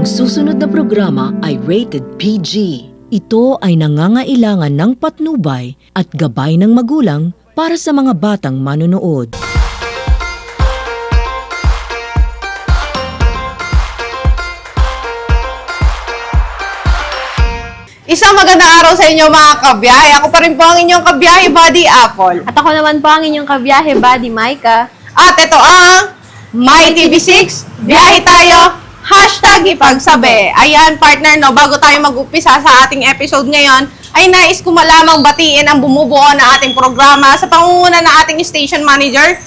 Ang susunod na programa ay rated PG. Ito ay nangangailangan ng patnubay at gabay ng magulang para sa mga batang manonood. Isang magandang araw sa inyo mga kabiyahe. Ako pa rin po ang inyong kabiyahe, Buddy Apple. At ako naman po ang inyong kabiyahe, Buddy Maika. At ito ang My TV6, biyahe tayo, #ipagsabi. Ayan partner, no, bago tayo mag-upisa sa ating episode ngayon, ay nais ko malamang batiin ang bumubuo na ating programa sa pangunguna ng ating station manager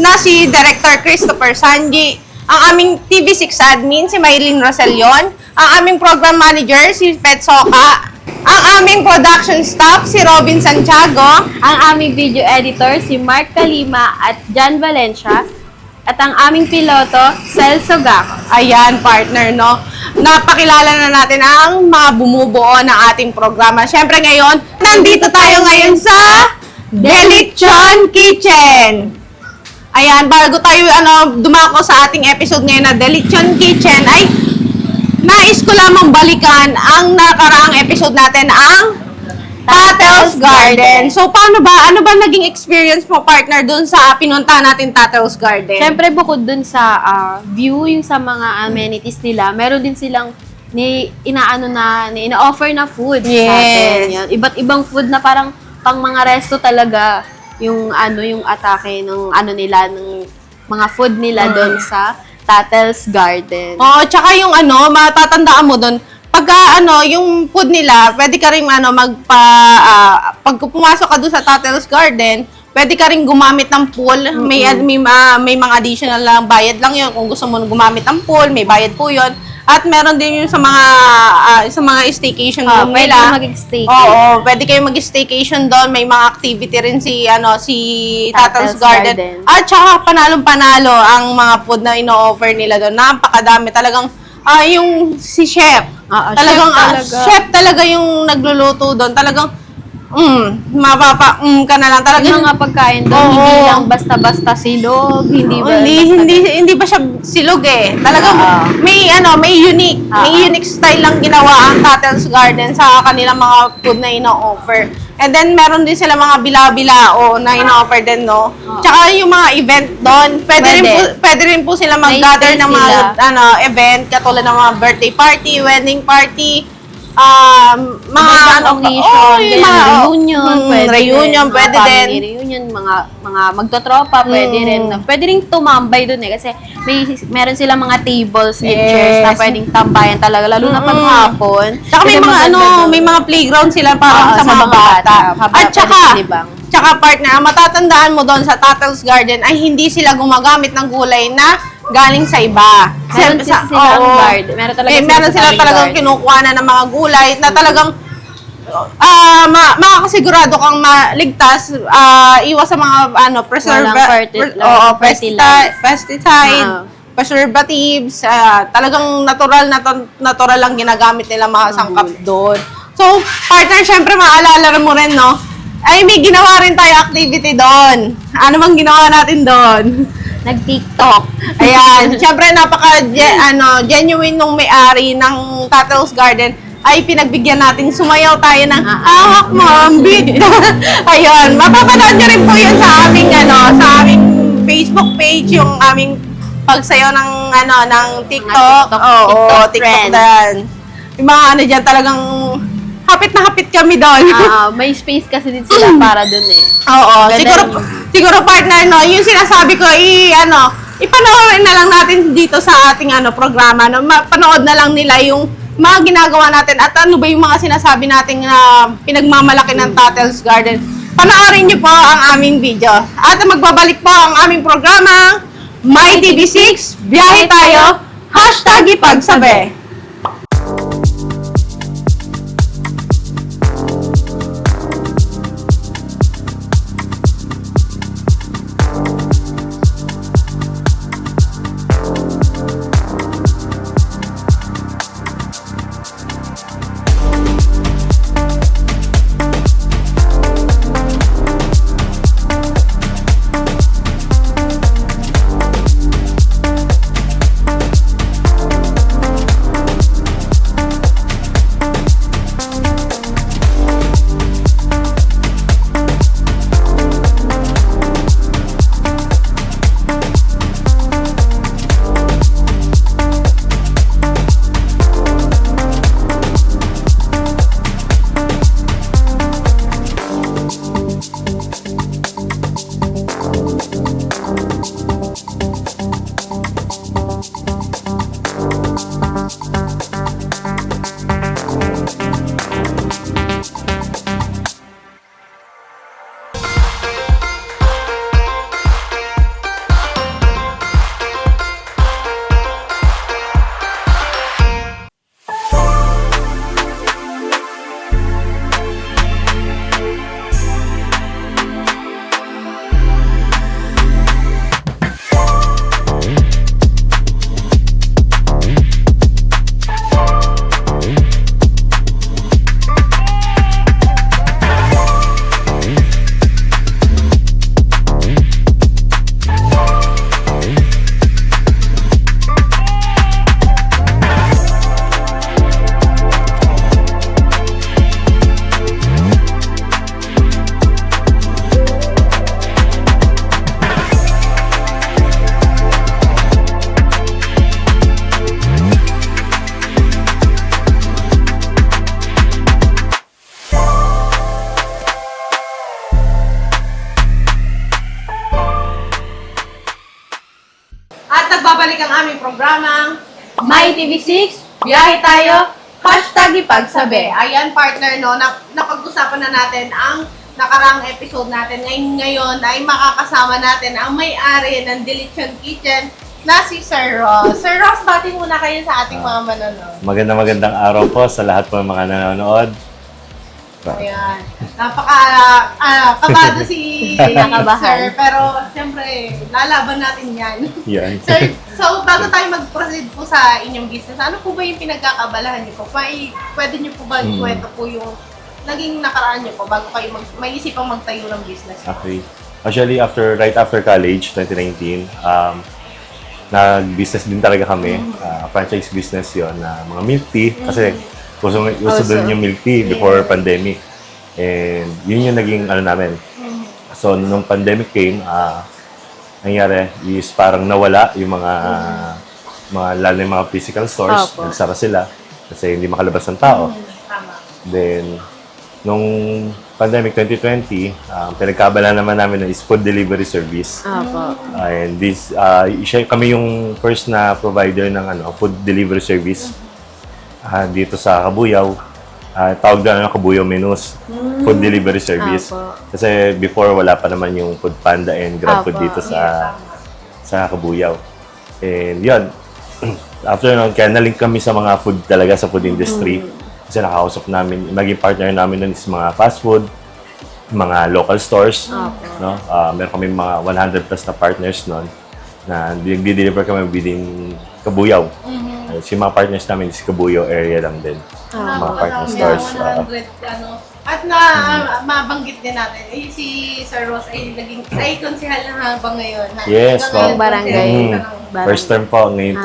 na si Director Christopher Sanji, ang aming TV6 admin si Maylene Roselion, ang aming program manager si Pet Soka, ang aming production staff si Robin Santiago, Ang aming video editor, si Mark Kalima at John Valencia. At ang aming piloto, Celso Gacos. ayan partner, no, napakilala na natin ang mga bumubuo ng ating programa. Siyempre ngayon, nandito tayo ngayon sa Delichon Kitchen. Ayan, bago tayo dumako sa ating episode ngayon na Delichon Kitchen, ay nais ko lamang balikan ang nakaraang episode natin, ang Tatel's Garden. So, paano ba? Ano ba naging experience mo, partner, dun sa pinunta natin Tatel's Garden? Siyempre, bukod dun sa view, yung sa mga amenities nila, meron din silang ina-offer na food sa atin. Yan. Iba't ibang food na parang pang mga resto talaga yung atake ng ng mga food nila doon sa Tatel's Garden. Oo, tsaka yung matatandaan mo doon, pagka yung food nila, pwede ka rin pag pumasok ka doon sa Tatel's Garden, pwede ka rin gumamit ng pool. May mga additional lang bayad lang yun. Kung gusto mo gumamit ng pool, may bayad po yun. At meron din yung sa mga staycation room Pwede nila. mag-staycation. Oo, pwede kayo mag-staycation doon. May mga activity rin si Tatel's Garden. At saka panalong-panalo ang mga food na ino-offer nila doon. Napakadami talagang yung si chef. Talagang chef talaga yung nagluluto doon. Talagang ka na lang talaga. Yung mga pagkain doon, hindi lang basta-basta silog, Hindi ba siya silog eh. Talagang may unique style lang ginawa ang Tatel's Garden sa kanilang mga food na ino-offer. And then meron din sila mga bila-bilao na ino-offer din, no. Tsaka yung mga event doon, pwede rin po sila mag-gather ng mga event katulad ng mga birthday party, wedding party, mga reunion, pwede din. Reunion, mga magtotropa, pwede rin. Pwede rin tumambay doon eh kasi meron silang mga tables and chairs na pwedeng tambayan talaga lalo na pag hapon. Tsaka may mga playground sila para sa mga bata. At tsaka partner, ang matatandaan mo doon sa Tatel's Garden ay hindi sila gumagamit ng gulay na galing sa iba. Meron sila talagang kinukuha na ng mga gulay na talagang makakasigurado kang maligtas, iwas sa mga pesticide, preservatives, talagang natural lang ginagamit nila mga sangkap doon. So, partner, syempre maalala mo rin, no? Ay, may ginawa rin tayo activity doon. Ano bang ginawa natin doon? Nag-TikTok. Ayan. Siyempre, genuine nung may-ari ng Tatel's Garden ay pinagbigyan natin. Sumayaw tayo ng ahak mambit. Ayun. Mapapanood nyo rin po yun sa aming Facebook page, yung aming pagsayaw ng TikTok. TikTok din. Yung mga dyan talagang hapit na hapit kami doon. May space kasi din sila para doon eh. Oo. Siguro partner, no, yung sinasabi ko, ipanoorin na lang natin dito sa ating programa. No? Panood na lang nila yung mga ginagawa natin at ano ba yung mga sinasabi natin na pinagmamalaki ng Tatel's Garden. Panoorin niyo po ang aming video. At magbabalik po ang aming programa, My TV6, biyahe tayo, #ipagsabi. nagbabalik ang aming programang My TV6, Biyahe Tayo, #ipagsabi. Ayan, partner, no, napag-usapan na natin ang nakaraang episode natin. Ngayon ay makakasama natin ang may-ari ng Delicion Kitchen na si Sir Ross. Sir Ross, bati muna kayo sa ating mga manonood. Magandang araw po sa lahat po ng mga nanonood. Ayan. Kabado si Kinakabahan. Sir, pero siyempre, lalaban natin yan. Yan. Sir, so bago tayo mag-proceed po sa inyong business, ano po ba yung pinagkakabalahan niyo po? Pwede niyo po ba ikwento po yung naging nakaraan niyo po bago kayo may isipang magtayo ng business? Okay. Actually, right after college, 2019, nag-business din talaga kami. Franchise business yon na mga milk tea. Kasi gusto din yung milk tea before pandemic. And yun yung naging namin. So, nung pandemic came, nangyari is parang nawala yung lalo yung mga physical stores. Opo. Nagsara sila kasi hindi makalabas ng tao. Tama. Then, nung pandemic 2020, pinagkabala naman namin is food delivery service. Opo. And kami yung first na provider ng food delivery service dito sa Kabuyaw. Tawag na Kabuyaw Menus, food delivery service. Opo. Kasi before wala pa naman yung Food Panda and GrabFood Opo. dito sa Kabuyaw. And yun, after nun, kaya nalink kami sa mga food talaga, sa food industry. Kasi nakausap namin, maging partner namin nun is mga fast food, mga local stores. No? Meron kami mga 100 plus na partners nun na nag-deliver kami within Kabuyaw. So, yung mga partners namin is Kabuyaw area lang din. Mga partner stores. 100, at mabanggit din natin, si Sir Ross ay konsehal na habang ngayon. Yes, Hanggang po. Barangay. ngayon, First term po ngayon,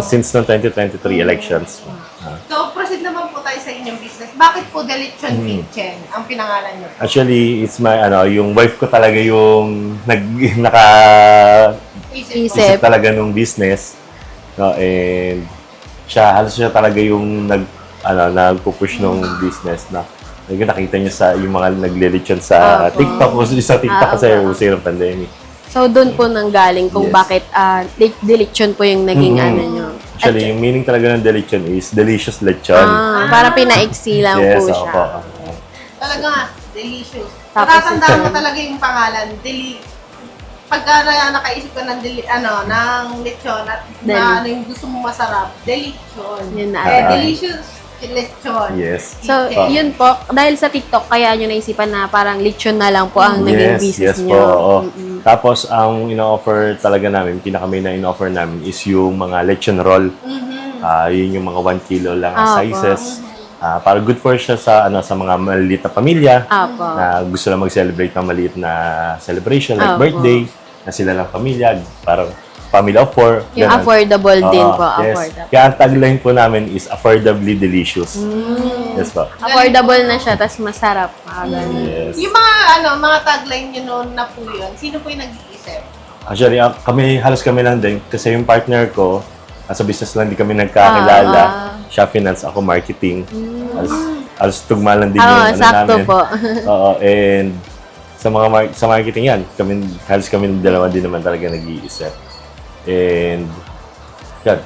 since noong 2023 elections. So, proceed naman po tayo sa inyong business. Bakit po Delicion Kitchen ang pinangalan niyo? Actually, it's yung wife ko talaga yung Isip. isip talaga nung business. No, and halos siya talaga yung nagpo-push nung business na nakita niyo sa yung mga naglilitsyon sa TikTok. Sa TikTok kasi uso yung pandemic. So, doon po nanggaling kung Yes. bakit delicion po yung naging nyo. Actually, yung meaning talaga ng delicion is delicious lechon. Para pinaiksi lang Yes, po siya. opo. Talaga nga, delicious. Tapos Matatandaan mo talaga yung pangalan. Pagka nakaisip ka ng lechon at na yung gusto mo masarap, delicious. Yun na. Delicious lechon. Yes. So, yun po, dahil sa TikTok, kaya nyo naisipan na parang lechon na lang po ang naging business yes nyo. po. Oo. Tapos, ang ino-offer talaga namin, pinaka-main na ino-offer namin is yung mga lechon roll. Yun yung mga 1 kilo lang ang sizes. Para good for siya sa mga maliliit na pamilya Apo. na gusto lang mag-celebrate ng maliit na celebration like Opo. birthday, na sila lang pamilya, parang family of 4. Yung affordable din po. Yes. Affordable. Kaya ang tagline po namin is affordably delicious. Yes po. Affordable na siya, tas masarap. Ganun. Yes. Yung mga tagline nyo noon na po yun, sino po yung nag-iisip? Actually, halos kami lang din kasi yung partner ko, sa business lang, di kami nagkakilala. Siya finance, ako marketing. Halos tugma lang din yung sakto namin. po. Oo, and sa marketing yan, halos kami dalawa din naman talaga nag-iisip. And, yan.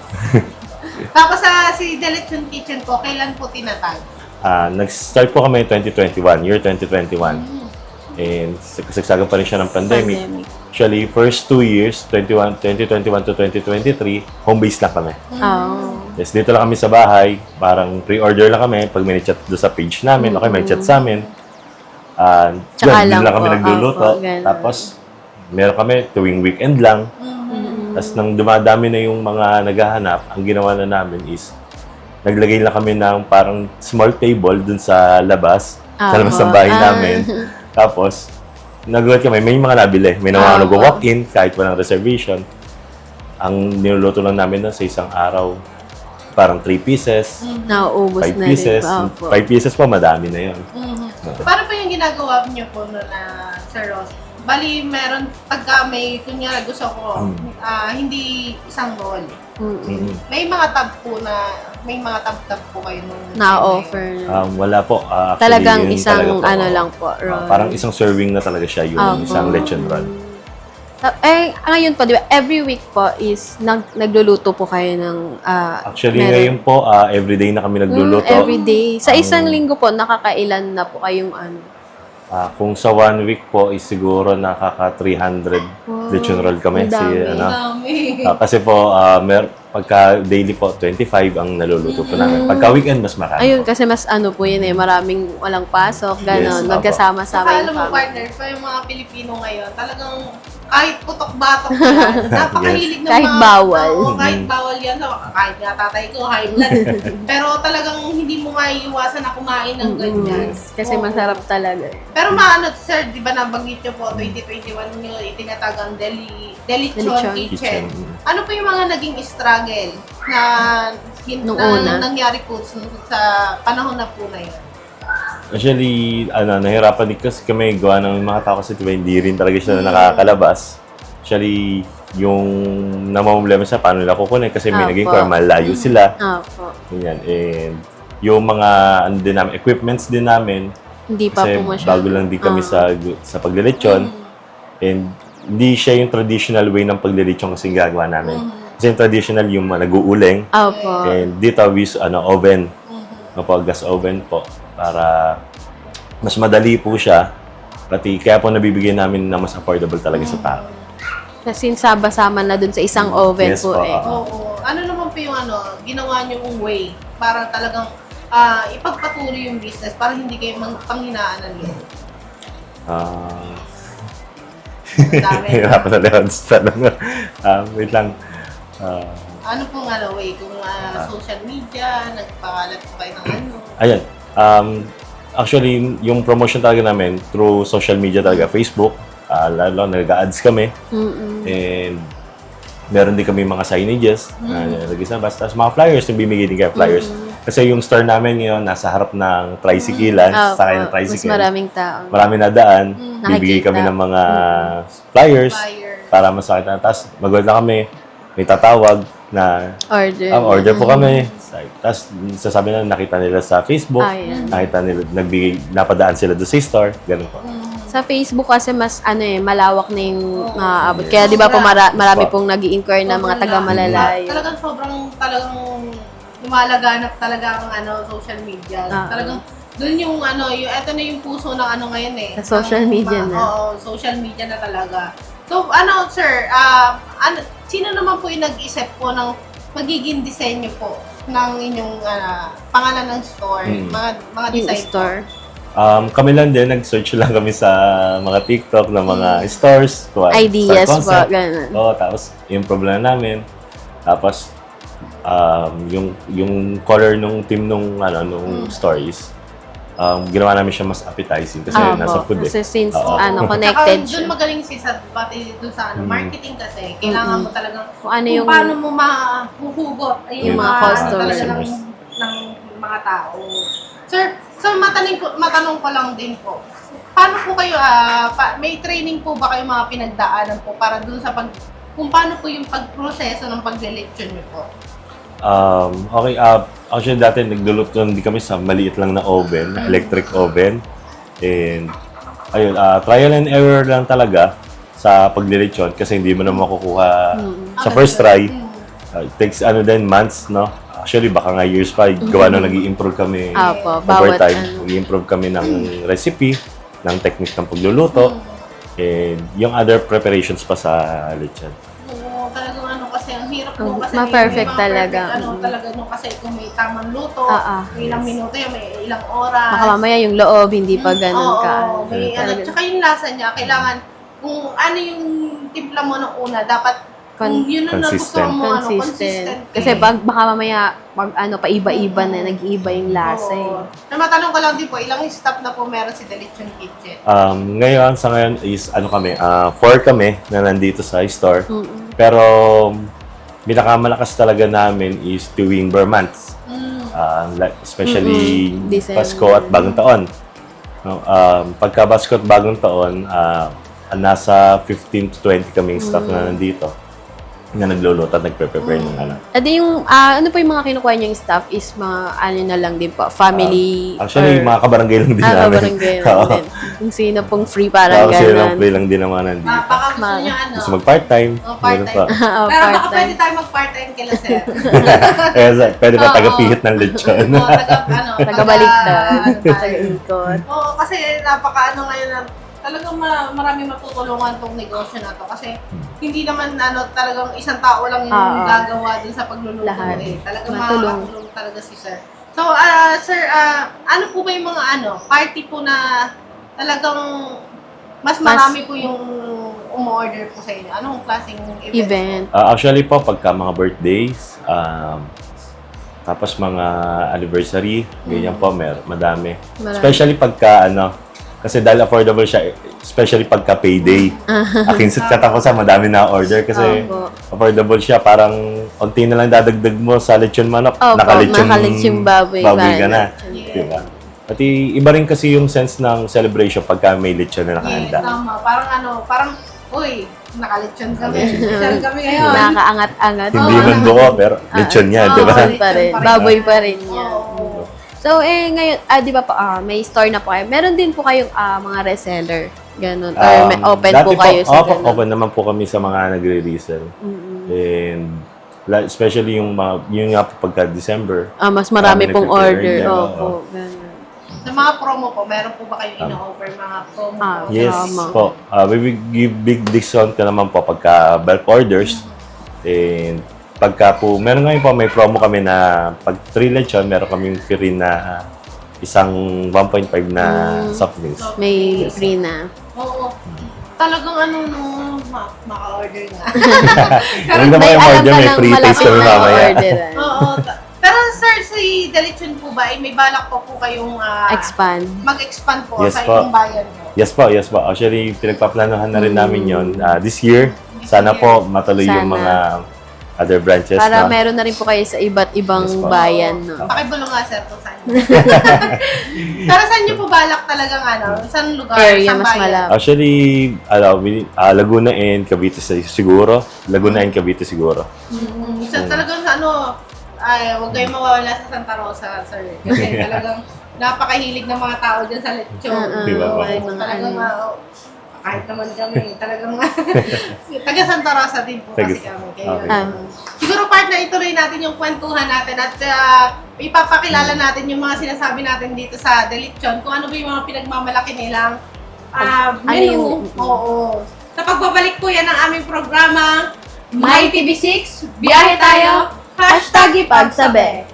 Tapos si Delicion Kitchen po, kailan po tinatag? Nag-start po kami year 2021. And kasagsagan pa rin siya ng pandemic. Actually, first 2 years, 2021 to 2023, home base lang kami. Yes, dito lang kami sa bahay. Parang pre-order lang kami. Pag may chat doon sa page namin, okay, may chat sa amin. Tsaka Doon lang lang kami po. nagluluto. Ganun. Tapos, meron kami tuwing weekend lang. Tapos, nang dumadami na yung mga naghahanap, ang ginawa na namin is, naglagay lang kami ng parang small table dun sa labas. Sa labas ng bahay namin. Tapos, nagulat kami, may mga nabili. May mga nag-walk-in kahit walang reservation. Ang niluluto lang namin na sa isang araw, parang 3 pieces, Nauubos 5 na pieces. rin po. 5 pieces po, madami na yun. Paano po yung ginagawa niyo po na Sir Ross? Bali, meron, pagka may, kunyara gusto ko, hindi isang roll. May mga tab po kayo nung Na-offer. Wala po. Actually, Talagang yun isang talaga po. lang po. Roll. Parang isang serving na talaga siya yung Opo. isang lechon roll. Ngayon po, di ba, every week po is nagluluto po kayo ng Actually, meron. ngayon po, everyday na kami nagluluto. Every day. Sa isang linggo po, nakakailan na po kayong ano? Kung sa 1 week po, is siguro nakaka 300 lechon roll kami. ang dami. Kasi po, pagka daily po, 25 ang naluluto po namin. Pagka weekend, mas marami. Ayun, kasi mas ano po yun maraming walang pasok, gano'n, Yes, magkasama-sama Saka yung alam mo, family. partner, pa yung mga Pilipino ngayon, talagang kahit putok-batok yan, napakahilig ng Kahit mga... bawal. Oo, kahit bawal yan. Kahit nga tatay ko, high blood. Pero talagang hindi mo maiiwasan na kumain ng ganyan. Kasi Oo. masarap talaga. Pero maano, sir, di ba nabanggit nyo po, 2021 nyo itinatag ang Delichon Delichon Kitchen. Kitchen. Ano po yung mga naging struggle na, Nung una? nangyari po sa panahon na po na yun? Actually, nahirapan din kasi kami gawa ng mga tao kasi diba, hindi rin talaga sila nakakalabas. Actually, yung namamblema siya, paano nila kukunin kasi may naging Apo. malayo sila. Opo. Ganyan. And yung mga din namin, equipments din namin, Hindi pa kasi po masyado. bago lang din kami sa paglilechon. And hindi siya yung traditional way ng paglilechon kasi gagawa namin. Kasi yung traditional yung nag-uuling. Opo. And dito we use oven. Gas oven po. Para mas madali po siya. Pati kaya po nabibigyan namin na mas affordable talaga sa tao. Kasi sama na dun sa isang oven Yes po po, eh. Oo. Ano naman po yung ginawa niyo yung way para talagang ipagpatuloy yung business para hindi kayo panghinaan ng loob? Ang dami. Hirapan na lang sa tanong. Wait lang. Ano pong way? Kung social media, nagpakalat po kayo ng ano? Ayan. Actually, yung promotion talaga namin through social media talaga, Facebook. Lalo, nag-ads kami. And meron din kami mga signages na nilagay sa bus. Tapos mga flyers, yung bimigay din kayo flyers. Kasi yung store namin ngayon, nasa harap ng tricyclean, sakay ng Mas tricycle. maraming tao. Marami na daan. Bibigay Nakikita. kami ng mga flyers Flyer. para masakit na. Tapos mag-order na kami, may tatawag na Order. order po kami. Tapos sasabi na nakita nila sa Facebook, Ayan. nakita nila, napadaan sila doon sa store, ganun po. Sa Facebook kasi mas malawak na yung maaabot. Kaya di ba po marami pong nag-i-inquire na mga taga-malalayo. Talagang talagang lumalaganap talaga ang social media. Talagang doon yung eto na yung puso ng ngayon eh. Sa social media na. Oo, social media na talaga. So, sir, sino naman po yung nag-isip po ng magiging disenyo po ng inyong pangalan ng store, mga Yung design store. Kami lang din, nag-search lang kami sa mga TikTok na mga stores. Ideas store po, concept. ganun. Oo, tapos yung problema namin. Tapos, yung color nung team nung stories, ginawa namin siya mas appetizing kasi nasa food eh. Kasi since Oo. connected Doon siya. magaling si Sat, pati doon sa marketing kasi, kailangan mo talagang Kung ano kung yung paano mo mahuhugot yung mga customers. talaga ng mga tao. Sir, matanong ko lang din po. Paano po kayo, may training po ba kayo mga pinagdaanan po para doon sa kung paano po yung pagproseso ng paglilechon niyo po? Okay, actually dati nagluluto hindi kami sa maliit lang na oven, electric oven. And ayun, trial and error lang talaga sa paglilechon kasi hindi mo na makukuha sa first try. It takes months, no? Actually, baka nga years pa, gawa nung nag-i-improve kami Apo, over bawat time. Nag-i-improve kami ng recipe, ng technique ng pagluluto, and yung other preparations pa sa lechon. Oo, talagang kasi ang hirap mo kasi Ma-perfect may mga talaga. perfect, talaga kasi kung may tamang luto, may ilang minuto yan, may ilang oras. Baka mamaya yung loob, hindi pa ganun ka. Oo, may tsaka yung lasa niya, kailangan, kung ano yung timpla mo ng una, dapat kung yun ang nagustuhan mo, consistent. Kasi baka mamaya, paiba-iba na, nag-iiba yung lasa eh. Na matanong ko lang din po, ilang staff na po meron si Delichon Kitchen? Sa ngayon is kami, 4 kami na nandito sa store. Pero pinakamalakas talaga namin is tuwing months. Especially December. Pasko at Bagong Taon. No, pagka Pasko at Bagong Taon, nasa 15 to 20 kaming staff na nandito. na nagluluto at nagpe-prepare ng ano. Adi yung, ano po yung mga kinukuha niyong staff is mga, ano na lang din po, family? Actually, mga kabarangay lang din namin. Kabarangay lang Oo. din. Kung sino pong free, parang Kasi lang gano'n. play lang din naman nandito. Baka gusto niyo ano. Gusto mag-part-time. Oh, Meron part-time. pa. Oh, Pero baka part-time. pwede tayo mag-part-time kila sir. Pwede pa Oo. tagapihit ng lechon. Oo, Tagabaliktad. taga- Taga-ikot. Oo, kasi napaka-ano ngayon na talagang marami matutulungan tong negosyo na to. Kasi hindi naman talagang isang tao lang yung Oo. gagawa din sa pagluluto. Lahat. Talagang Matulong. makakatulong talaga si sir. So, sir, ano po ba yung mga party po na talagang mas marami po yung umu-order po sa inyo? Anong klaseng Event. Actually po, pagka mga birthdays, tapos mga anniversary, ganyan po, madami. Marami. Especially pagka kasi dahil affordable siya, especially pagka payday. Akin sa katapusan, madami na order kasi Opo. affordable siya. Parang unti na lang dadagdag mo sa lechon manok. Opo, Nakalechon nakalechon baboy ka na. Yeah. Diba? Pati iba rin kasi yung sense ng celebration pagka may lechon na Yes, nakahanda. tama. Parang, uy, nakalitsyon kami. Lechon kami ngayon. Nakakaangat-angat. Hindi man buo, pero lechon niya, Oo. di ba? Baboy pa rin. Baboy pa rin yan. Oo. So, ngayon, di ba po, may store na po kayo. Meron din po kayong mga reseller. Ganun. Or may open Dati po kayo sa opo, ganun. open naman po kami sa mga nagre-resell. And especially yung nga po pagka December. Mas marami Marami pong nagpe-prepare order. yan, Opo. oo. Ganun. Sa mga promo po, meron po ba kayong ino-offer mga promo po? Yes Tama. po. We will give big discount ka naman po pagka bulk orders. And pagka po, meron ngayon po, may promo kami na pag 3 lechon, meron kaming free na isang 1.5 na soft drinks. May free na. Oo. Talagang maka-order nga. Yung naman yung order, may free taste kami mamaya. orderan. Oo. Pero sir, si Delichon po ba, may balak po kayong Expand. mag-expand po Yes sa po. inyong bayan po? Yes po. Actually, pinagpaplanohan na rin namin yon this year. Sana po matuloy yung Sana. mga other branches Para na. meron na rin po kayo sa iba't ibang Yes po. bayan. No? Pakibulong nga sir kung saan. Pero saan nyo po balak talagang saan lugar? Area saan mas bayan? malapit. Actually, Laguna and Cavite siguro. Laguna and Cavite siguro. So talagang huwag kayong mawawala sa Santa Rosa, sir. Kasi talagang napakahilig ng mga tao dyan sa lechon. Diba ba? May mga Talagang, ano. kahit naman kami, talagang, taga Santa Rosa din po kasi kami. Kaya, Okay. siguro partner, ituloy natin yung kwentuhan natin at ipapakilala natin yung mga sinasabi natin dito sa Delichon, kung ano ba yung mga pinagmamalaki nilang menu. Oo. Sa pagbabalik po yan ng aming programa, My TV6, biyahe tayo, #ipagsabi.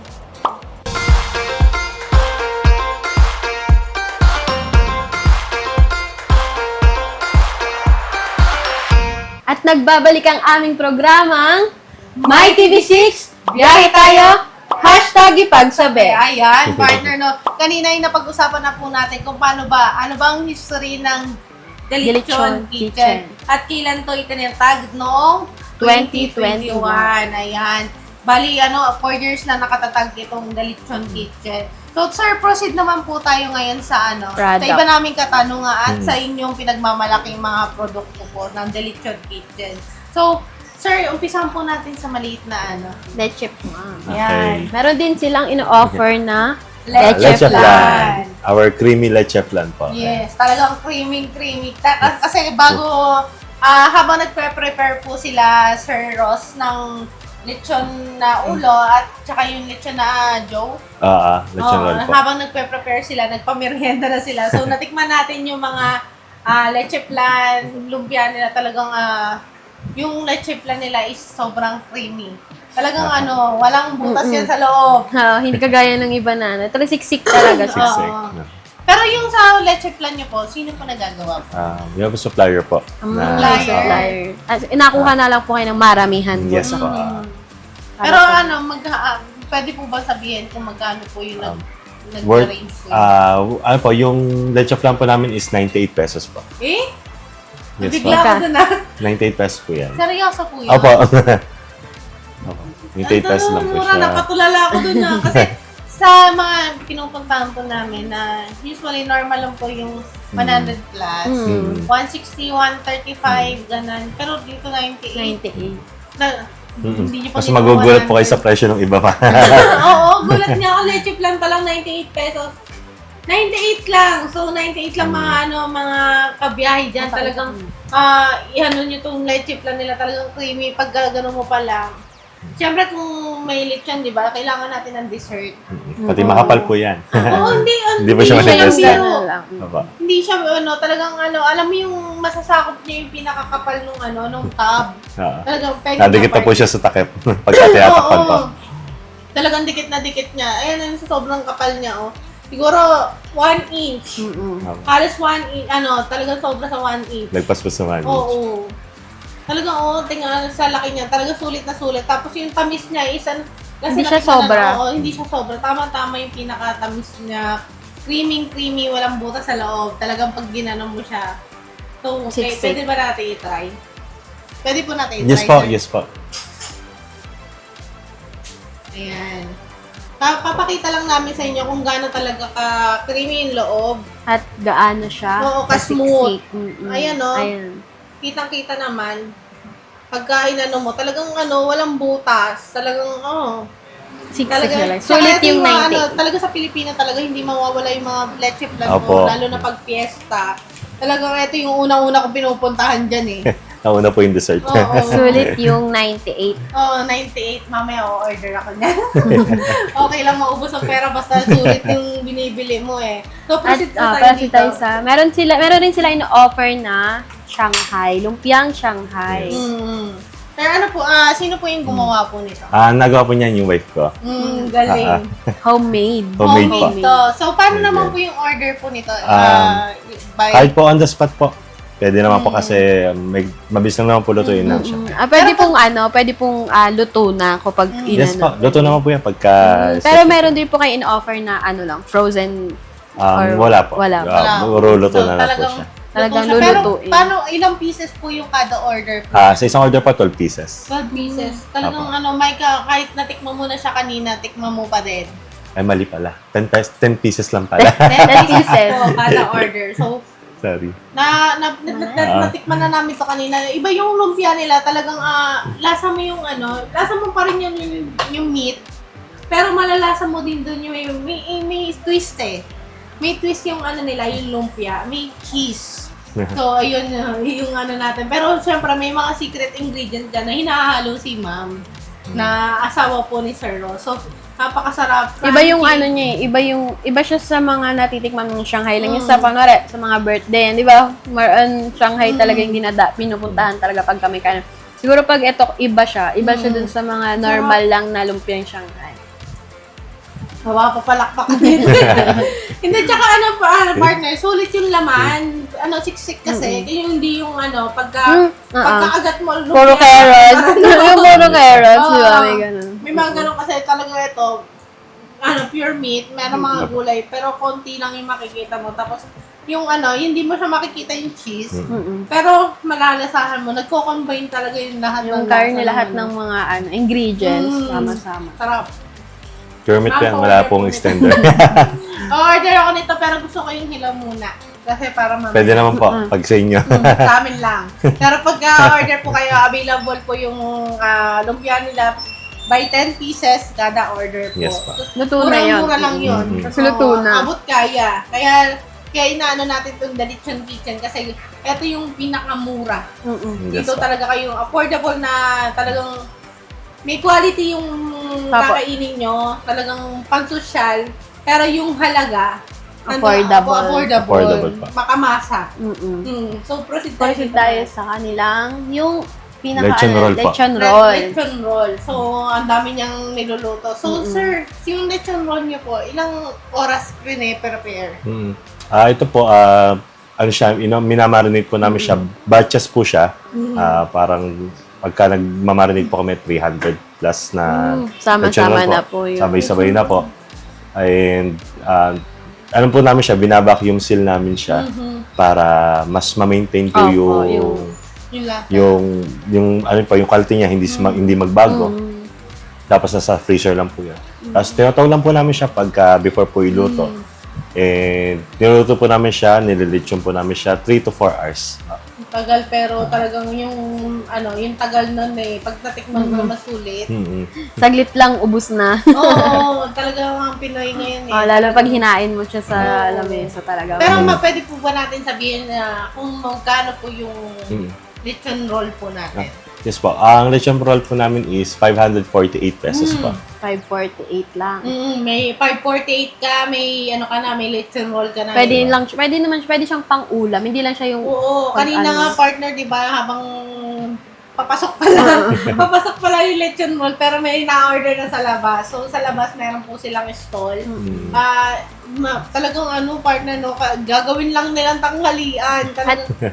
At nagbabalik ang aming programang My TV6, biyahe tayo, #ipagsabi. Ayan, partner, no. Kanina yung napag-usapan na po natin kung ano ba ang history ng Delichon Delichon Kitchen. At kailan to itinatag noong 2021. Ayan. Bali, 4 years na nakatatag itong Delichon Kitchen. So, sir, proceed naman po tayo ngayon sa Product. sa iba naming katanungan at sa inyong pinagmamalaking mga produkto po ng Delichon Kitchen. So, sir, umpisahan po natin sa maliit na Leche flan. Ayan. Meron din silang ino-offer na Leche leche flan. flan. Our creamy leche flan po. Yes, talagang creamy. Kasi bago, habang nagpe-prepare po sila, Sir Ross, ng lechon na ulo at saka yung lechon na Joe. Lechon roll po. Habang nagpe-prepare sila, nagpamerienda na sila. So, natikman natin yung mga leche flan, lumpia nila talagang, yung leche flan nila is sobrang creamy. Talagang walang butas yan sa loob. Hindi kagaya ng iba na. Ito siksik talaga siya. Siksik. Oo. Pero yung sa leche flan nyo po, sino po nagagawa po? We have a supplier po. Supplier. Supplier. Inakuha na lang po kayo ng maramihan po. Yes po. Pero pwede po ba sabihin kung magkano po yung Worth, nag-range po? yung leche flan po namin is 98 pesos po. Eh? Yes po. Bigla ko dun 98 pesos po yan. Seryoso po yun? Opo. Opo. 98 pesos lang po Mura, siya. napatulala ako dun Kasi sa mga pinupuntahan po namin na usually normal lang po yung 100 plus. 160, 135, ganun. Pero dito 98. 98. Hindi niyo pa Mas magugulat po kayo sa presyo ng iba pa. Oo, gulat niya ako. Leche plan pa lang 98 pesos. 98 lang. So, 98 lang mga kabiyahe dyan. Talagang, ihano nyo itong leche plan nila. Talagang creamy. Pag gano'n mo pa lang. Siyempre, kung may lechon, di ba, kailangan natin ng dessert. Pati makapal po yan. Oo, hindi. Hindi ba siya lang matigas? biro. Aba. Hindi siya, talagang, alam mo yung masasakop niya yung pinakakapal nung tab. Talagang, Nadikit na po siya sa takip. Pagkatiyatakpan pa. Talagang dikit na dikit niya. Ayan, sa sobrang kapal niya, oh. Siguro, 1 inch. Halos 1 inch, talagang sobra sa 1 inch. Nagpaspas naman. Oo. Talagang, tingnan sa laki niya. Talagang sulit na sulit. Tapos yung tamis niya, Hindi siya sobra. Hindi siya sobra. Tama-tama yung pinaka-tamis niya. Creamy, walang butas sa loob. Talagang pag ginano mo siya. So, okay, Siksik. pwede ba natin i-try? Pwede po natin i-try. Yes po, sir? yes po. Ayan. Papakita lang namin sa inyo kung gaano talaga ka-creamy yung loob. At gaano siya. Oo, ka-smooth. kasiksik. Ayan, no? Ayan. Kitang-kita naman. Pagka inano mo, talagang walang butas. Talagang, Siksik na lang. Tsaka Sulit ito yung mga 90. talaga sa Pilipinas talaga hindi mawawala yung mga leche plan Opo. mo, lalo na pag fiesta. Talagang ito yung unang-una kong pinupuntahan dyan eh. Nauna po yung dessert. Oo. Sulit yung 98. Oo, 98. Mamaya o-order ako niyan. Okay lang maubos ang pera basta sulit yung binibili mo eh. So, At proceed po tayo proceed dito. tayo sa, meron rin sila in-offer na Shanghai, lumpiang Shanghai. Pero ano po, sino po yung gumawa po nito? Nagawa po niyan yung wife ko. Galing. Homemade. Homemade po. to. So, paano naman po yung order po nito? Kahit po on the spot po. Pwede naman po kasi mabilis lang naman po lutuin lang siya. Pwede pong luto na kapag Yes po, inano. luto naman po yan pagka... Pero meron din po kayo in-offer na frozen. or wala po. wala. Puro luto na lang po talagang siya. Talagang luto siya. Pero lulutuin. paano, ilang pieces po yung kada order po? Sa isang order po, 12 pieces. 12 pieces. Talagang kahit natikman mo na siya kanina, tikman mo pa din. Ay, mali pala. 10 pieces lang pala. 10 pieces. So, kada order. So, Sorry. natikman na namin to kanina. Iba yung lumpia nila, talagang lasa mo yung lasa mo pa rin yung meat. Pero malalasa mo din doon yung may twist eh. May twist yung nila, yung lumpia. May cheese. So, ayun yung natin. Pero syempre may mga secret ingredients dyan na hinahalo si ma'am na asawa po ni Sir Ross. So, napakasarap. Iba yung niya eh. Iba siya sa mga natitikman ng Shanghai lang. Yung sa mga birthday yan, di ba? Shanghai talaga yung pinupuntahan talaga pag kami kanan. Siguro pag ito, iba siya dun sa mga normal lang na lumpiang Shanghai. Papalakpak din. Hindi, tsaka partner, sulit yung laman. Siksik kasi. Hindi yung pagkaagat mo. Puro carrots. Yung puro carrots, di ba? May ganun. May mga ganun kasi talaga ito, pure meat, meron mga gulay, pero konti lang yung makikita mo. Tapos, yung hindi mo siya makikita yung cheese, pero malalasahan mo, nagko-combine talaga yung lahat Yung ng karne, lasa lahat ng mga ingredients, Mm. sama-sama. Sarap. Kermit yan, wala pong extender. Order ako nito, pero gusto ko yung hilaw muna. Kasi para mamaya. Pwede naman po, pag sa inyo. Sa amin lang. Pero pag order po kayo, available po yung lumpia nila by 10 pieces kada order po. Yes po. Luto na yun. Mura lang yun. Kasi luto na. Abot kaya. Kaya inaano natin itong The Lechon Kitchen kasi ito yung pinakamura. Yes Dito po. talaga kayong affordable na talagang may quality yung kakainin nyo. Talagang pang-social. Pero yung halaga, Affordable. pa. Makamasa. So, proceed tayo. Proceed tayo sa kanilang yung Lechon roll po. lechon roll. Lechon roll. So, ang dami niyang niluluto. So, sir, yung lechon roll niyo po, ilang oras prepare? Ito po, siya, minamarinate po namin siya. Batches po siya. Parang pagka nagmamarinate po kami 300 plus na Sama-sama lechon roll na po yun. Sabay-sabay na po. And ano po namin siya, binabacuum seal namin siya para mas ma-maintain po yung quality niya, hindi magbago. Tapos nasa freezer lang po yan. Tapos tinataw lang po namin siya pagka before po iluto. And niluto po namin siya, nililitsyon po namin siya 3 to 4 hours. Tagal, pero talagang yung tagal nun pag natikman mo na masulit. Saglit lang, ubus na. Oo, talagang ang Pinoy ngayon eh. Oh, lalo pag hinain mo siya sa Oo. lamesa talaga. Pero pwede po ba natin sabihin na kung magkano po yung lechon roll po natin? Yes po. Ang lechon roll po namin is 548 pesos po. 548 lang. May 548 ka, may may lechon roll ka na. Pwede siyang pang-ulam, hindi lang siya yung Oo, pag kanina ano. nga partner, 'di ba, habang papasok pa lang yung lechon roll, pero may na-order na sa labas. So sa labas meron po silang stall. Talagang partner gagawin lang nilang tanghalian.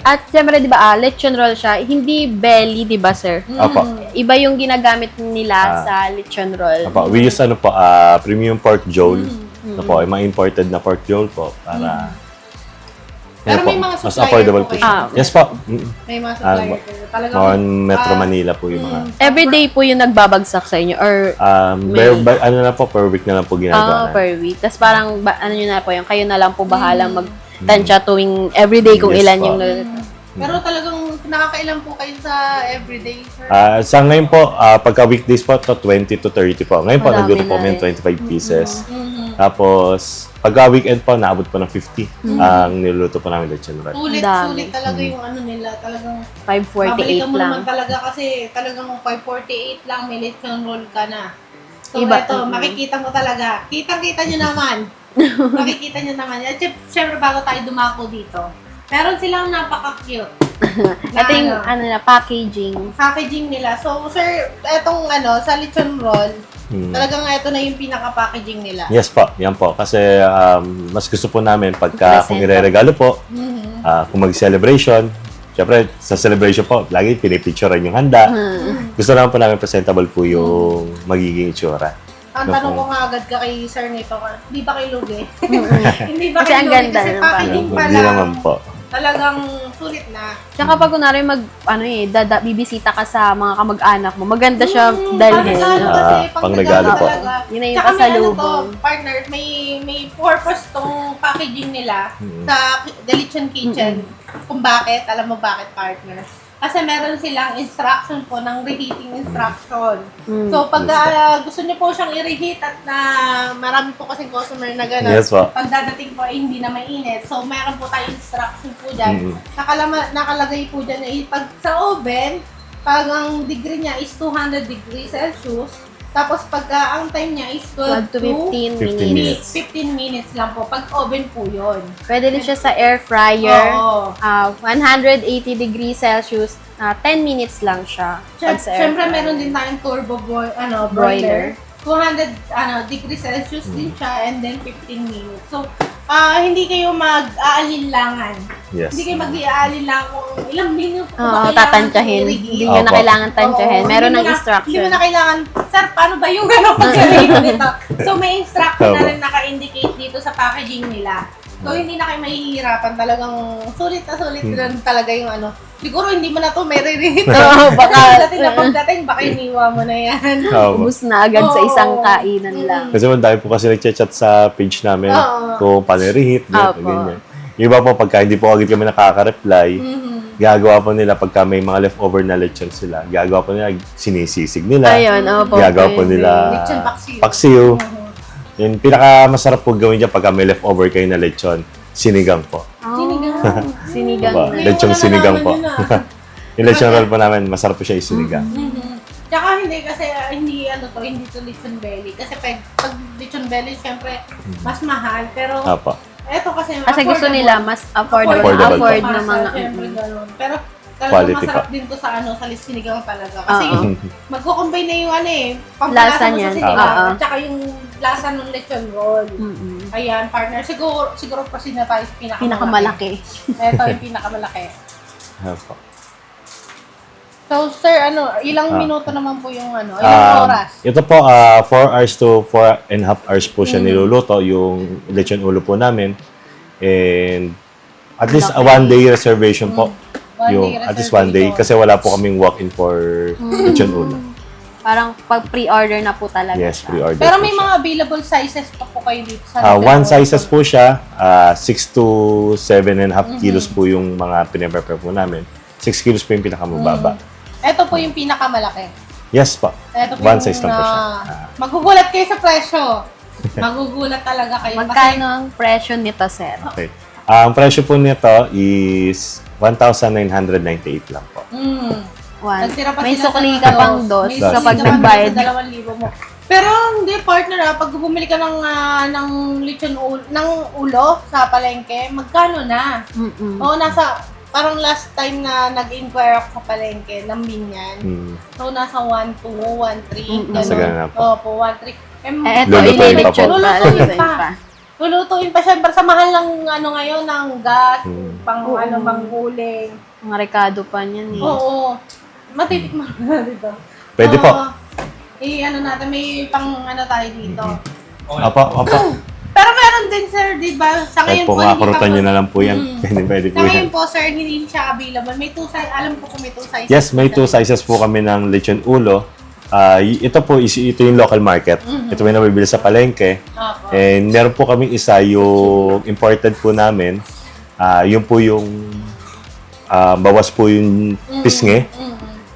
At syempre, di ba, lechon roll siya, hindi belly, di ba, sir? Opo. Iba yung ginagamit nila sa lechon roll. Opo. We use premium pork jowl. Opo, yung mga imported na pork jowl po para Pero may Yan po, mga mas supplier affordable po po. kayo. Yes po. May mga supplier kayo. Talagang Mga Metro Manila po yung mga Everyday po yung nagbabagsak sa inyo or per week na lang po ginagawa namin. per week. Tapos parang, nyo na po yung kayo na lang po bahala magtansya tuwing everyday kung Yes ilan po. yung pero talagang nakakailan po kayo sa everyday, sir? Sa ngayon po, pagka weekdays po, 20 to 30 po. Ngayon po, Madami nagluto po na kami rin. ng 25 pieces. Tapos, pagka weekend po, naabot po ng 50 ang niluluto po namin lechon roll. Sulit Dami. talaga yung nila. Talagang 548 babalikan mo lang. naman talaga kasi talagang 548 lang, may lechon roll ka na. So, Iba. ito, makikita mo talaga. Kitang-kita nyo naman. Makikita nyo naman. At syempre, bago tayo dumako dito, meron silang napaka-cute. Ito yung packaging. Packaging nila. So, sir, etong sa lechon roll, talagang ito na yung pinaka-packaging nila. Yes po, yan po. Kasi mas gusto po namin pagka kung Present. ire-regalo po, kung mag-celebration, syempre sa celebration po, lagi pinipicturean yung handa. Gusto naman po namin presentable po yung magiging itsura. Ang tanong ko nga agad ka kay sir nito, hindi ba kay Lugi? Hindi ba Kasi kay ang Lugi? ganda Kasi ng packaging pa Hindi naman lang. po. Talagang sulit na. Tsaka pag kunwari bibisita ka sa mga kamag-anak mo, maganda siya dalhin. Pang-regalo kasi, pang-regalo po. talaga. Yun na yung Tsaka may pasalubong. partner, may purpose tong packaging nila sa The Lechon Kitchen. Kung bakit, alam mo bakit, partner? Kasi meron silang instruction po ng reheating instruction. So, pag gusto niyo po siyang i-reheat at na marami po kasing customer na gano'n, Yes po. pag dadating po ay hindi na mainit. So, meron po tayong instruction po dyan. Nakalagay po dyan na pag sa oven, pag ang degree niya is 200 degrees Celsius, tapos pagka ang time niya is 12 12 to 15 15 minutes. 15 minutes lang po. Pag oven po yun. Pwede din siya sa air fryer. Oo. 180 degrees Celsius. 10 minutes lang siya. Pag sa air Siyempre, fryer. meron din tayong turbo broiler. Broiler. 200 degrees Celsius din siya and then 15 minutes. So, hindi kayo mag-aalinlangan. Yes. Hindi kayo mag-aalinlangan kung ilang minuto Oo, ba kailangan tatantyahin. i-reheat. Hindi nyo na Opo. kailangan tantyahin. Oo, Meron hindi ng mo na- instruction. Hindi mo na kailangan, sir, paano ba yung pag-reheat nito? So, may instruction na Opo. rin naka-indicate dito sa packaging nila. So, hindi na kayo mahihirapan. Talagang sulit na sulit rin talaga yung Siguro hindi mo na to may reheat. Oo, baka- Pagdating, baka iniwa mo na yan. Opo. Ubus na agad sa isang Oo. kainan lang. Kasi dahil po kasi nag-chat sa page namin kung paano i-reheat, Opo. ganyan. Yung iba po, pagka hindi po agad kami nakaka-reply, gagawa po nila pagka may mga leftover na lechon sila, gagawa po nila, sinisisig nila. Ayun, opo. Gagawa po pwede. nila Lechon paksiw. paksiw. Yung pinakamasarap po gawin dyan pagka may leftover kayo na lechon, sinigang po. Sinigang Diba? na. Lechong wala sinigang naman po. yun, Yung lechon roll po namin, masarap po siya isinigang. Tsaka hindi kasi hindi to lechon belly. Kasi pag lechon belly, syempre, mas mahal. Pero, Apo. eto kasi Kasi gusto affordable. nila mas affordable. Affordable Afford Masa, ng mga... syempre, ganun. Pero, talagang Quality masarap pa. din to sa sa sinigang talaga. Kasi Oo. magko-combine na yung Lasa pampalasa mo niyan. sa sinigang. Oo. At saka yung lasa ng lechon roll. Mm-mm. Ayan, partner. Siguro proceed na tayo sa Pinakamalaki. Ito yung pinakamalaki. Apo. So, sir, ilang minuto naman po yung ilang oras? Ito po, 4 hours to 4.5 hours po siya niluluto, yung lechon ulo po namin. And at least a 1 day reservation po. At least 1 day. Kasi wala po kaming walk-in for lechon ulo. Parang pag pre-order na po talaga Yes, siya. pre-order Pero po may siya. mga available sizes pa po kayo dito sa One sizes po siya, 6 to 7.5 kilos po yung mga pinaprepare po namin. 6 kilos po yung pinakamababa. Ito po yung pinakamalaki. Yes po. Ito po One yung, size lang po siya. magugulat kayo sa presyo. Magugulat talaga kayo. Magkano ang presyo nito, sir? Okay. Ang presyo po nito is 1,998 lang po. Nagtira pa May sila sukli sa ka dos. pang dos May kapag sukli ka pang nagbayad. dos sa 2,000 mo. Pero hindi, partner, pag bumili ka ng lechon ng ulo sa palengke, magkano na? Oo, parang last time na nag-inquire ako sa palengke ng Binyan. So, nasa 1,200, 1,300. Nasa ganun na po. Opo, 1,300. Ito, Lulutuin pa po. ililitsyon pa. Lulutuin Lulutuin pa. pa. Lulutuin pa syempre sa mahal ng ngayon ng gas, pang Oo. pang uling. Mga rekado pa niyan eh. Oo. Matitikman na dito. Pwede po. Natin, may pang tayo dito. Opo. Pero meron din, sir, di ba? Sa Kahit ngayon po po, makakurutan nyo na lang po yan. Pwede po Sa yan. ngayon po, sir, hindi siya available. May 2 size, alam ko kung may 2 sizes. Yes, may 2 sizes po kami ng lechon ulo. Ito yung local market. Ito yung nabibili sa palengke. Opo. And meron po kaming isa yung imported po namin. Yun po yung bawas po yung pisngi.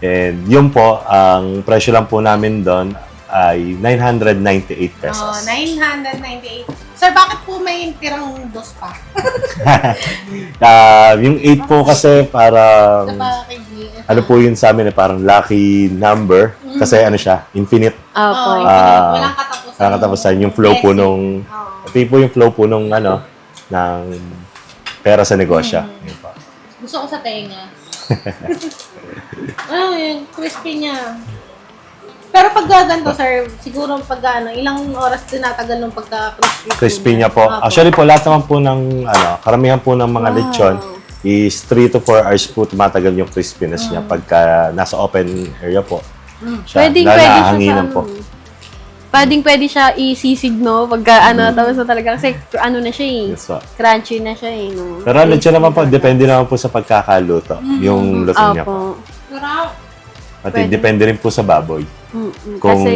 And yun po, ang presyo lang po namin doon ay 998 pesos. 998. Sir, bakit po may tirang dos pa? Yung 8 po kasi parang ano po yun sa amin parang lucky number kasi ano siya, infinite. Opo. Walang katapusan. Walang katapusan. Yung flow po nung ito po yung flow po nung ng pera sa negosyo. Yun po. Gusto ko sa tenga. Yung crispy niya. Pero pag ganito, sir, siguro pag ilang oras tinatagal ng pagka-crispy? Crispy niya po. Opo. Actually po, lahat naman po ng, karamihan po ng mga lechon is 3 to 4 hours po tumatagal yung crispiness niya pagka nasa open area po. Siya, Pwede siya nahanginan sa po. Pwede siya isisig, no? Pagka tapos na talaga. Kasi na siya eh. Yes, po. Crunchy na siya eh, no? Pero lechon naman po, depende naman po sa pagkakaluto. Yung luto niya po. Opo. Sarap. At Pwede. depende rin po sa baboy. Kung Kasi,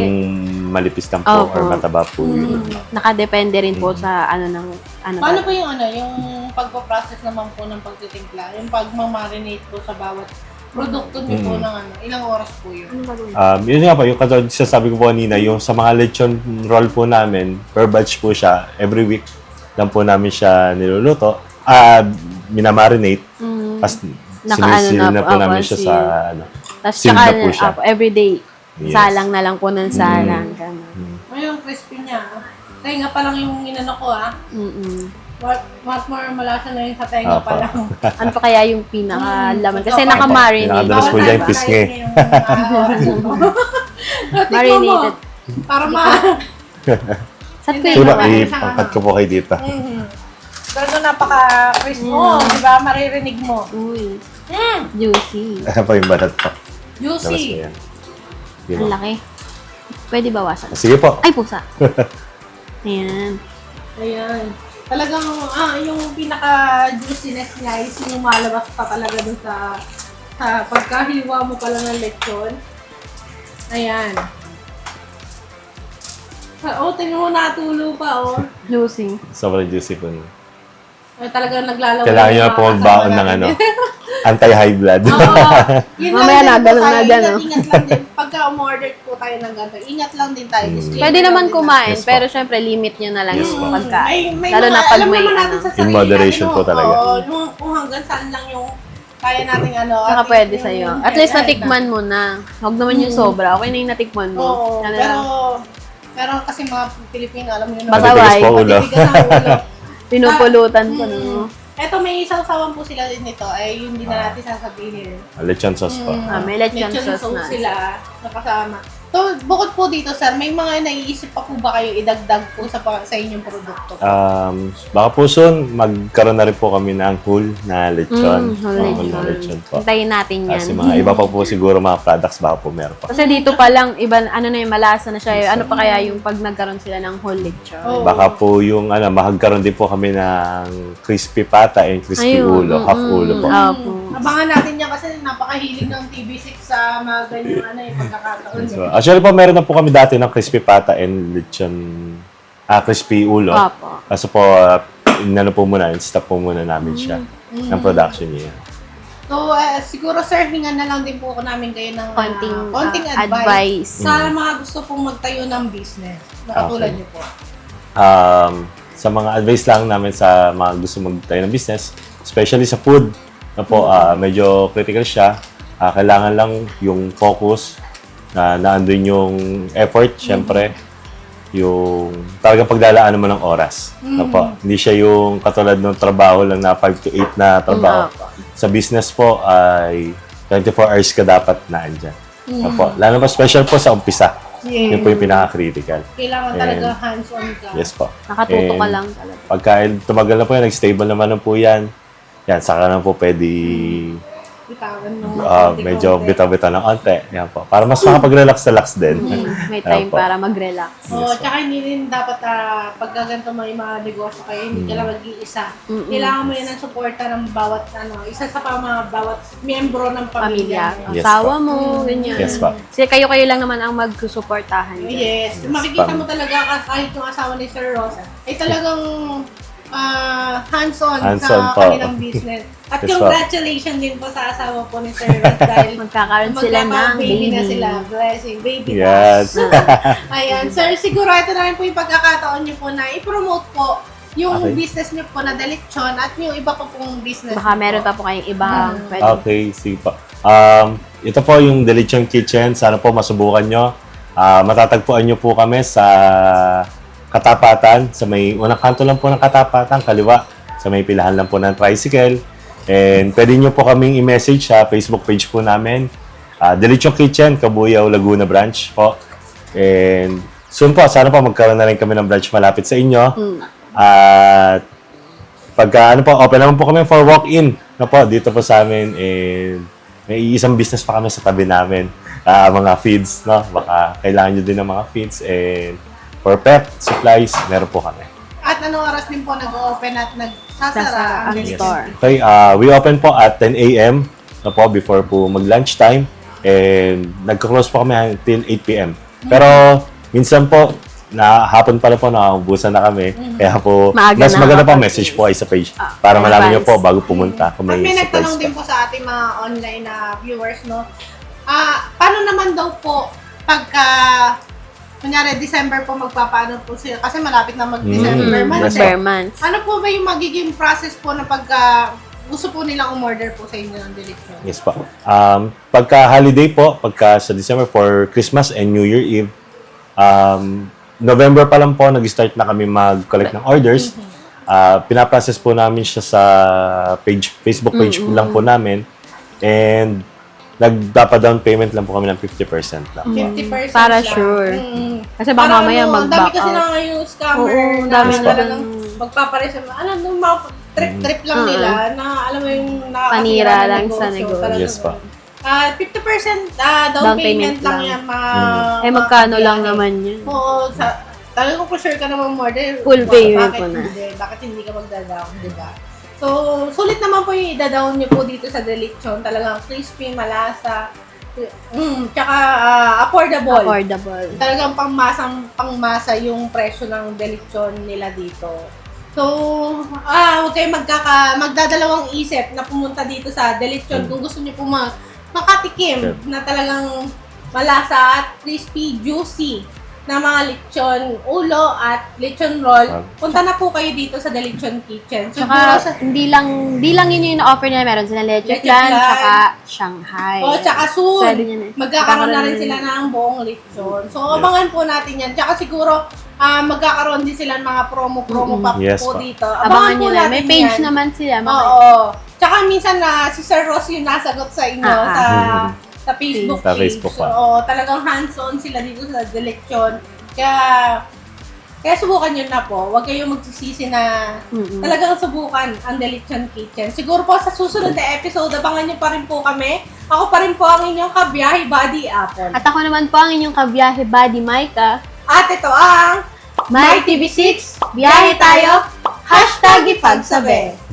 malipis lang po or Opo. mataba po yun. nakadepende rin po sa Paano po yung yung pagpo-process naman po ng pagtitimpla? Yung pagmamarinate po sa bawat produkto niyo po ng ilang oras po yun? Yun nga po, yung katulad sasabi ko po kanina, yung sa mga lechon roll po namin, per batch po siya, every week lang po namin siya niluluto. Minamarinate. Tapos sinisil na po namin siya sa Tapos sealed tsaka, na po siya. everyday, Yes. salang na lang po ng salang. Ganun. Yung crispy niya. Tenga pa lang yung inano ko Much more malasa na yung sa tenga pa lang. Ano pa kaya yung pinaka-laman? Kasi Opo. naka-marinate. Pinakadalas po dyan yung pisngi. Marinated. Para Saan ko Hindi. yung Diba, Iba, ipangkat ko po kayo dito. Pero napaka-crisp mo, di ba? Maririnig mo. Uy, juicy. Ano pa yung balat po? Labas mo Juicy. yan. Di Ang ba? laki. Pwede bawasan. Sige po. Ay, pusa. Ayan. Ayan. Talagang, yung pinaka-juiciness niya is yung lumalabas pa talaga dun sa pagkahiwa mo pala ng lechon. Ayan. Tingnan mo natulo pa, Juicy. Sobrang juicy po. niya. Ay, talagang naglalaway. Kailangan nyo na po magbaon ng anti-high blood. Yun Mamaya lang din po nagano na tayo. dyan, Ingat lang din. Pagka umorder po tayo ng ganito, ingat lang din tayo. Disclaimer Pwede lang naman din kumain, Yes, po. pero syempre limit nyo na lang Yes, yung po. pagkain. May Lalo mga, na pag alam may naman natin sa In sarili moderation natin, po talaga. Oo, kung hanggang saan lang yung kaya natin Saka at pwede yung sa'yo. At least kahit natikman mo na. Huwag naman yung sobra. Okay na yung natikman mo. Oo, Ano pero lang. pero kasi mga Pilipino, alam niyo Basta Matitigas Pasaway. po ulo. Matitigas ang ulo. Pinupulutan ko, no? Eto, may isang sawan po sila din nito. Ay, yung hindi na natin sasabihin. Lechon sauce po. May lechon sauce na. sila na kasama. So, bukod po dito, sir, may mga naiisip pa po ba kayo idagdag po sa inyong produkto? Baka po soon, magkaroon na rin po kami ng whole na lechon. Whole na lechon po. Hintayin natin yan. Kasi mga iba pa po siguro mga products baka po meron pa. Kasi dito pa lang, iba, na yung malasa na siya. Ano pa kaya yung pag nagkaroon sila ng whole lechon? Oo. Baka po yung magkaroon din po kami ng crispy pata and crispy Ayun, ulo, half ulo po. Opo. Abangan natin yan kasi napakahilig ng TV6 sa mga ganyang pagkakataon. So, actually po, meron na po kami dati ng crispy pata and lechon, crispy ulo. Opo. Kaso po, inano po muna, stop po muna namin siya ng production niya. So, siguro sir, hingan na lang din po namin kayo ng Konting advice advice. sa mga gusto pong magtayo ng business. Na katulad Okay. niyo po. Sa mga advice lang namin sa mga gusto magtayo ng business, especially sa food, na po, medyo critical siya. Kailangan lang yung focus, na naandun yung effort, syempre. Yung talagang paglalaan mo ng oras. Na po. Hindi siya yung katulad ng trabaho lang na 5 to 8 na trabaho. Sa business po ay 24 hours ka dapat naandyan. Na po. Lalo pa special po sa umpisa. Yun po yung pinaka-critical. Kailangan talaga hands-on ka. Yes po. Nakatuto ka And lang talaga. Pagka tumagal na po yan, nag-stable naman na po yan, saka na po pwede Bitawan ng medyo bitaw-bitaw ng onte. Yan po. Para mas makapag-relax-relax din. May Ayan time po. para mag-relax. Oo, tsaka hindi rin dapat pagka ganito may mga negosyo kayo, hindi ka lang mag-iisa. Kailangan mo yan ng suporta ng bawat, isa sa mga bawat miyembro ng pamilya. Pamilya. Yes, Asawa po. mo, ganyan. Yes po. Kasi kayo lang naman ang magsusuportahan. dyan. Yes. Makikita Pam- mo talaga kahit yung asawa ni Sir Ross ay talagang hands-on Hands-on sa po. kanilang business. At Yes, congratulations din po sa asawa po ni Sir Ross dahil Magkakaroon sila ng magkaka-baby na baby. sila. Blessing. Baby Yes. Ayan. Sir, siguro ito na rin po yung pagkakataon niyo po na i-promote po yung Okay. business niyo po na Delechon at yung iba pa pong business. Baka niyo meron po. pa po kayong ibang pwede. Okay, sige po. Ito po yung Delechon Kitchen. Sana po masubukan nyo. Matatagpuan nyo po kami sa Katapatan. Sa may unang kanto lang po ng Katapatan, kaliwa. Sa may pilahan lang po ng tricycle. And pwede nyo po kaming i-message sa Facebook page po namin. Delechon Kitchen, Kabuyaw, Laguna branch po. And soon po, sana po magkaroon na rin kami ng branch malapit sa inyo. At pagka open naman po kami for walk-in na po dito po sa amin. And may isang business pa kami sa tabi namin. Mga feeds, no? Baka kailangan nyo din ng mga feeds. And for pet supplies, meron po kami. At anong oras din po nag-open at nagsasara ang Ang Delechon? store. Okay, we open po at 10 a.m. na po before po mag-lunch time. And nagko-close po kami until 8 p.m. Pero minsan po, hapon pala po, nakaubusan na kami. Kaya po, Maaga mas na maganda po kapag- message po ay sa page. Para malaman nyo po bago pumunta kung At may may supplies nagtanong din pa. po sa ating mga online na viewers, no? Paano naman daw po pagka, kunyari, December po magpapaano po sila? Kasi malapit na mag-December Yes, month. po. Per month. Ano po ba yung magiging process po na pagka gusto po nilang umorder po sa inyo ng Delechon? Yes po. Pagka holiday po, pagka sa December for Christmas and New Year Eve, November pa lang po, nag-start na kami mag-collect ng orders. Pinaprocess po namin siya sa Facebook page lang po namin. And nagpapa-down payment lang po kami ng 50% lang. 50% Para lang. sure. Mm. Kasi baka Para mamaya ang dami mag-back kasi out. na ngayon scammer Oo, na dami na talagang dun. magpaparesan. Nung mga trip lang nila na alam mo yung nakakasira Panira ng lang sa negosyo. Talagang Yes po. 50% down payment lang yan. Magkano lang naman yun? Oo, talagang kung sure ka naman order. Full payment bakit mo na. Hindi? Bakit hindi ka magda-down, di ba? So, sulit naman po yung ida-down nyo po dito sa Delechon. Talagang crispy, malasa, tsaka affordable. Affordable. Talagang pangmasa yung presyo ng Delechon nila dito. So, huwag kayong magdadalawang isip na pumunta dito sa Delechon kung gusto niyo po makatikim na talagang malasa at crispy, juicy na mga lechon ulo at lechon roll. Punta na po kayo dito sa Delechon Kitchen. Siguro Tsaka, hindi lang yun yung offer nila. Meron sila leche Leche flan, flan. tsaka Shanghai. tsaka soon, Pwede yun eh. magkakaroon na rin Magkakaroon sila ng buong lechon. So, Yes. abangan po natin yan. Tsaka siguro, magkakaroon din sila ng mga promo pa Yes po po. dito. Abangan nyo na. May natin page yan. naman sila. Oo. Tsaka minsan na si Sir Ross yung nasagot sa inyo sa Facebook Sa page. Facebook So, pa. talagang hands-on sila dito sa Delechon. Kaya subukan nyo na po. Huwag kayong magsisisi na talagang subukan ang Delechon Kitchen. Siguro po sa susunod na episode, abangan nyo pa rin po kami. Ako pa rin po ang inyong kabiyahe Buddy Apple. At ako naman po ang inyong kabiyahe, Buddy Micah. At ito ang My TV6, biyahe tayo, hashtag ipagsabi.